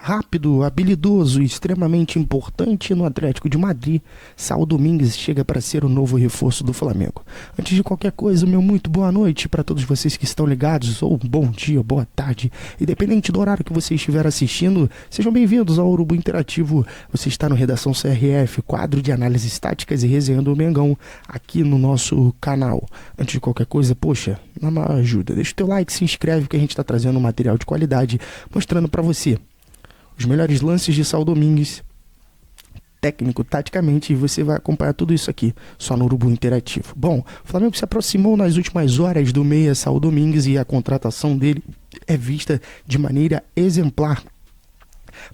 rápido, habilidoso e extremamente importante no Atlético de Madrid, Saúl Domínguez chega para ser o novo reforço do Flamengo. Antes de qualquer coisa, meu muito boa noite para todos vocês que estão ligados, ou bom dia, boa tarde, independente do horário que você estiver assistindo, sejam bem-vindos ao Urubu Interativo. Você está no Redação CRF, quadro de análises táticas e resenha do Mengão, aqui no nosso canal. Antes de qualquer coisa, poxa, dá uma ajuda, deixa o teu like, se inscreve que a gente está trazendo um material de qualidade, mostrando para você os melhores lances de Saúl Domínguez, técnico, taticamente, e você vai acompanhar tudo isso aqui, só no Urubu Interativo. Bom, o Flamengo se aproximou nas últimas horas do meia Saúl Domínguez e a contratação dele é vista de maneira exemplar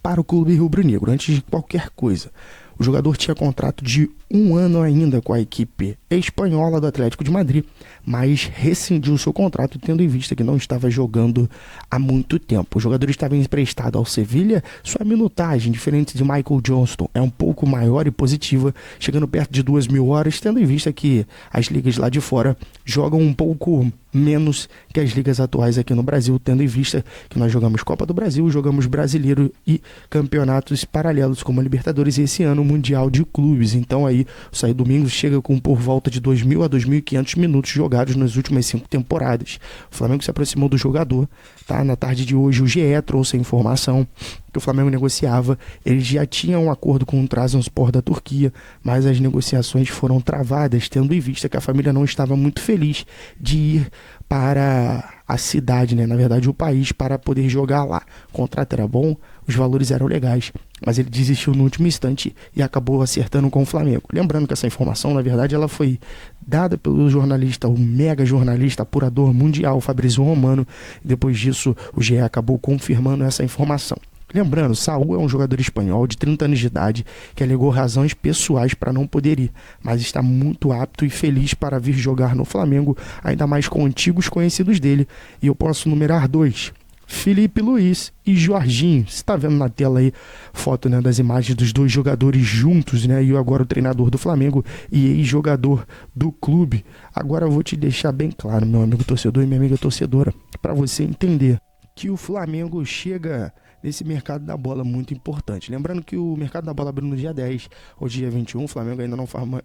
para o clube rubro-negro. Antes de qualquer coisa, o jogador tinha contrato de 1 ano ainda com a equipe espanhola do Atlético de Madrid, mas rescindiu seu contrato tendo em vista que não estava jogando há muito tempo. O jogador estava emprestado ao Sevilha, sua minutagem, diferente de Michael Johnston, é um pouco maior e positiva, chegando perto de 2.000 horas, tendo em vista que as ligas lá de fora jogam um pouco menos que as ligas atuais aqui no Brasil, tendo em vista que nós jogamos Copa do Brasil, jogamos Brasileiro e campeonatos paralelos como a Libertadores e esse ano o Mundial de Clubes. Então aí o Saúl Domínguez chega com por volta de 2.000 a 2.500 minutos jogados nas últimas 5 temporadas. O Flamengo se aproximou do jogador, tá? Na tarde de hoje o GE trouxe a informação que o Flamengo negociava. Eles já tinham um acordo com o Trabzonspor da Turquia, mas as negociações foram travadas, tendo em vista que a família não estava muito feliz de ir para a cidade, né? Na verdade o país, para poder jogar lá. O contrato era bom, os valores eram legais, mas ele desistiu no último instante e acabou acertando com o Flamengo. Lembrando que essa informação, na verdade, ela foi dada pelo jornalista, o mega jornalista, apurador mundial, Fabrício Romano. Depois disso, o GE acabou confirmando essa informação. Lembrando, Saúl é um jogador espanhol de 30 anos de idade que alegou razões pessoais para não poder ir, mas está muito apto e feliz para vir jogar no Flamengo, ainda mais com antigos conhecidos dele. E eu posso numerar 2. Filipe Luís e Jorginho. Você está vendo na tela aí foto, né, das imagens dos 2 jogadores juntos, né? E agora o treinador do Flamengo e ex-jogador do clube. Agora eu vou te deixar bem claro, meu amigo torcedor e minha amiga torcedora, para você entender que o Flamengo chega nesse mercado da bola muito importante. Lembrando que o mercado da bola abriu no dia 10 ao dia 21, o Flamengo ainda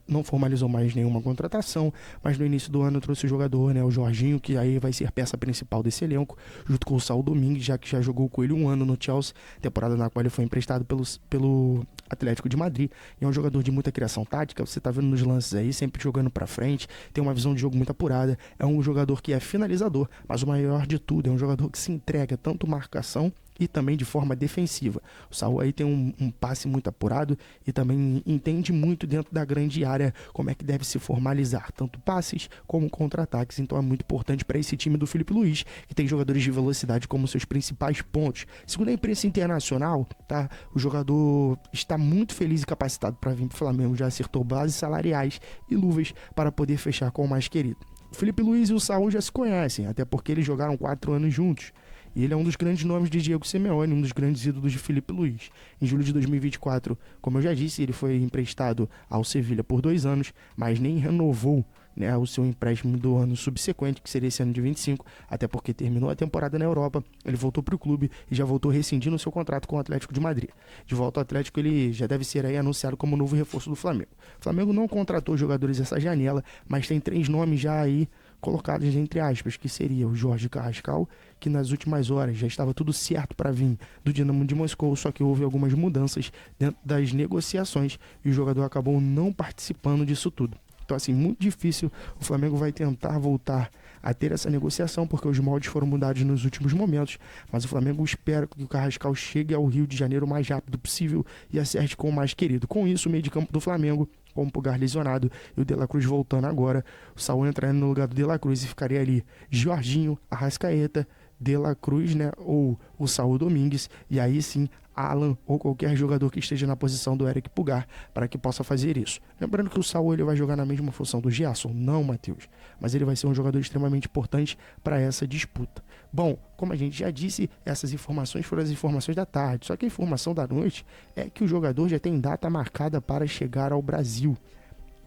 não formalizou mais nenhuma contratação, mas no início do ano trouxe o jogador, né, o Jorginho, que aí vai ser peça principal desse elenco, junto com o Saúl Domínguez, já que já jogou com ele 1 ano no Chelsea, temporada na qual ele foi emprestado pelo Atlético de Madrid, e é um jogador de muita criação tática, você tá vendo nos lances aí, sempre jogando pra frente, tem uma visão de jogo muito apurada, é um jogador que é finalizador, mas o maior de tudo, é um jogador que se entrega tanto marcação e também de forma defensiva. O Saúl aí tem um passe muito apurado e também entende muito dentro da grande área como é que deve se formalizar, tanto passes como contra-ataques. Então é muito importante para esse time do Filipe Luís, que tem jogadores de velocidade como seus principais pontos. Segundo a imprensa internacional, tá, o jogador está muito feliz e capacitado para vir para o Flamengo, já acertou bases salariais e luvas para poder fechar com o mais querido. O Filipe Luís e o Saúl já se conhecem, até porque eles jogaram 4 anos juntos. E ele é um dos grandes nomes de Diego Simeone, um dos grandes ídolos de Filipe Luís. Em julho de 2024, como eu já disse, ele foi emprestado ao Sevilha por 2 anos, mas nem renovou, né, o seu empréstimo do ano subsequente, que seria esse ano de 25, até porque terminou a temporada na Europa, ele voltou para o clube e já voltou rescindindo o seu contrato com o Atlético de Madrid. De volta ao Atlético, ele já deve ser aí anunciado como novo reforço do Flamengo. O Flamengo não contratou jogadores essa janela, mas tem 3 nomes já aí colocados entre aspas, que seria o Jorge Carrascal, que nas últimas horas já estava tudo certo para vir do Dinamo de Moscou, só que houve algumas mudanças dentro das negociações e o jogador acabou não participando disso tudo. Então, assim, muito difícil o Flamengo vai tentar voltar a ter essa negociação, porque os moldes foram mudados nos últimos momentos, mas o Flamengo espera que o Carrascal chegue ao Rio de Janeiro o mais rápido possível e acerte com o mais querido. Com isso, o meio de campo do Flamengo, com o Pulgar lesionado e o De La Cruz voltando agora, o Saúl entrando no lugar do De La Cruz e ficaria ali Jorginho, Arrascaeta, De La Cruz, né, ou o Saúl Domínguez, e aí sim Alan ou qualquer jogador que esteja na posição do Eric Pulgar para que possa fazer isso. Lembrando que o Saúl ele vai jogar na mesma função do Gerson? Não, Matheus, mas ele vai ser um jogador extremamente importante para essa disputa. Bom, como a gente já disse, essas informações foram as informações da tarde, só que a informação da noite é que o jogador já tem data marcada para chegar ao Brasil.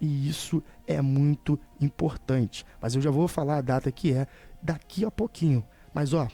E isso é muito importante. Mas eu já vou falar a data que é daqui a pouquinho. Mas ó,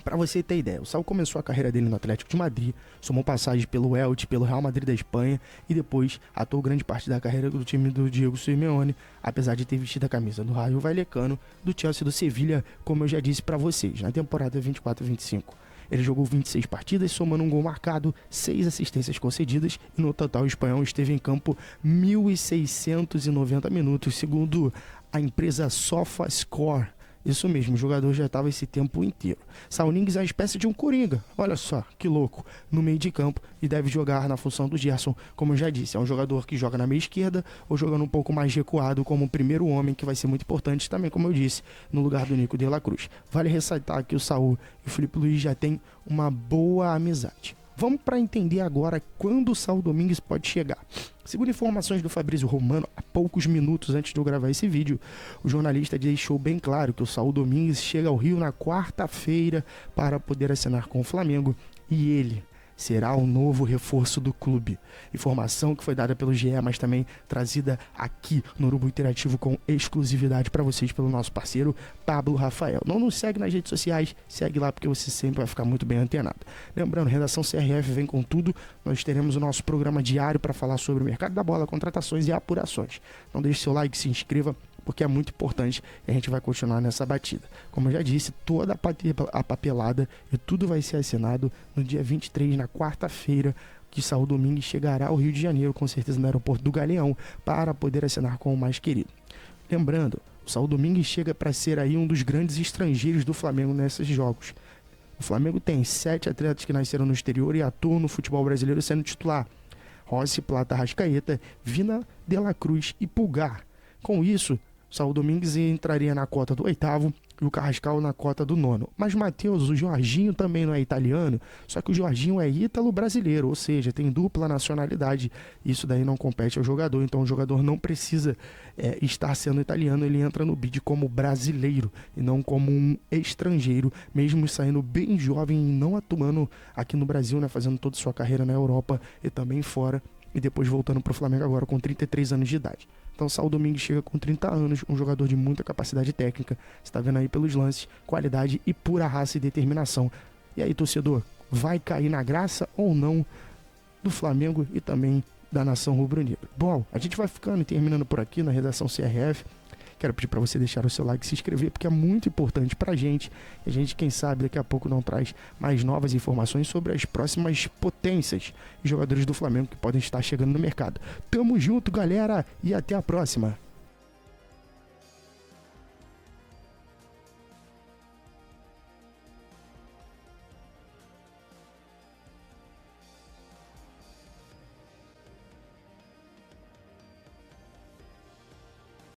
Para você ter ideia, o Saul começou a carreira dele no Atlético de Madrid, somou passagem pelo Elche, pelo Real Madrid da Espanha e depois atuou grande parte da carreira do time do Diego Simeone, apesar de ter vestido a camisa do Rayo Vallecano, do Chelsea e do Sevilha, como eu já disse para vocês, na temporada 24-25. Ele jogou 26 partidas, somando um gol marcado, 6 assistências concedidas e no total o espanhol esteve em campo 1.690 minutos, segundo a empresa SofaScore. Isso mesmo, o jogador já estava esse tempo inteiro. Saul Niguez é uma espécie de um coringa, olha só, que louco, no meio de campo e deve jogar na função do Gerson, como eu já disse. É um jogador que joga na meia esquerda ou jogando um pouco mais recuado como o primeiro homem, que vai ser muito importante também, como eu disse, no lugar do Nico de la Cruz. Vale ressaltar que o Saul e o Filipe Luís já têm uma boa amizade. Vamos para entender agora quando o Saul Domingues pode chegar. Segundo informações do Fabrício Romano, há poucos minutos antes de eu gravar esse vídeo, o jornalista deixou bem claro que o Saul Domingues chega ao Rio na quarta-feira para poder assinar com o Flamengo e ele será o novo reforço do clube. Informação que foi dada pelo GE, mas também trazida aqui no Urubu Interativo com exclusividade para vocês pelo nosso parceiro Pablo Rafael. Não nos segue nas redes sociais, segue lá porque você sempre vai ficar muito bem antenado. Lembrando, Redação CRF vem com tudo, nós teremos o nosso programa diário para falar sobre o mercado da bola, contratações e apurações. Não deixe seu like, se inscreva, porque é muito importante e a gente vai continuar nessa batida. Como eu já disse, toda a papelada e tudo vai ser assinado no dia 23, na quarta-feira, que Saul Domingues chegará ao Rio de Janeiro, com certeza no aeroporto do Galeão, para poder assinar com o mais querido. Lembrando, o Saul Domingues chega para ser aí um dos grandes estrangeiros do Flamengo nesses jogos. O Flamengo tem 7 atletas que nasceram no exterior e atuam no futebol brasileiro sendo titular: Rossi, Plata, Arrascaeta, Vina, De la Cruz e Pulgar. Com isso, Saul Domingues entraria na cota do 8º e o Carrascal na cota do 9º. Mas, Matheus, o Jorginho também não é italiano, só que o Jorginho é ítalo-brasileiro, ou seja, tem dupla nacionalidade. Isso daí não compete ao jogador, então o jogador não precisa estar sendo italiano, ele entra no bid como brasileiro e não como um estrangeiro, mesmo saindo bem jovem e não atuando aqui no Brasil, né, fazendo toda a sua carreira na Europa e também fora, e depois voltando para o Flamengo agora com 33 anos de idade. Então Saul Domingues chega com 30 anos, um jogador de muita capacidade técnica, você está vendo aí pelos lances, qualidade e pura raça e determinação. E aí, torcedor, vai cair na graça ou não do Flamengo e também da nação rubro-negra? Bom, a gente vai ficando e terminando por aqui na Redação CRF. Quero pedir para você deixar o seu like e se inscrever, porque é muito importante para a gente. E a gente, quem sabe, daqui a pouco não traz mais novas informações sobre as próximas potências e jogadores do Flamengo que podem estar chegando no mercado. Tamo junto, galera, e até a próxima!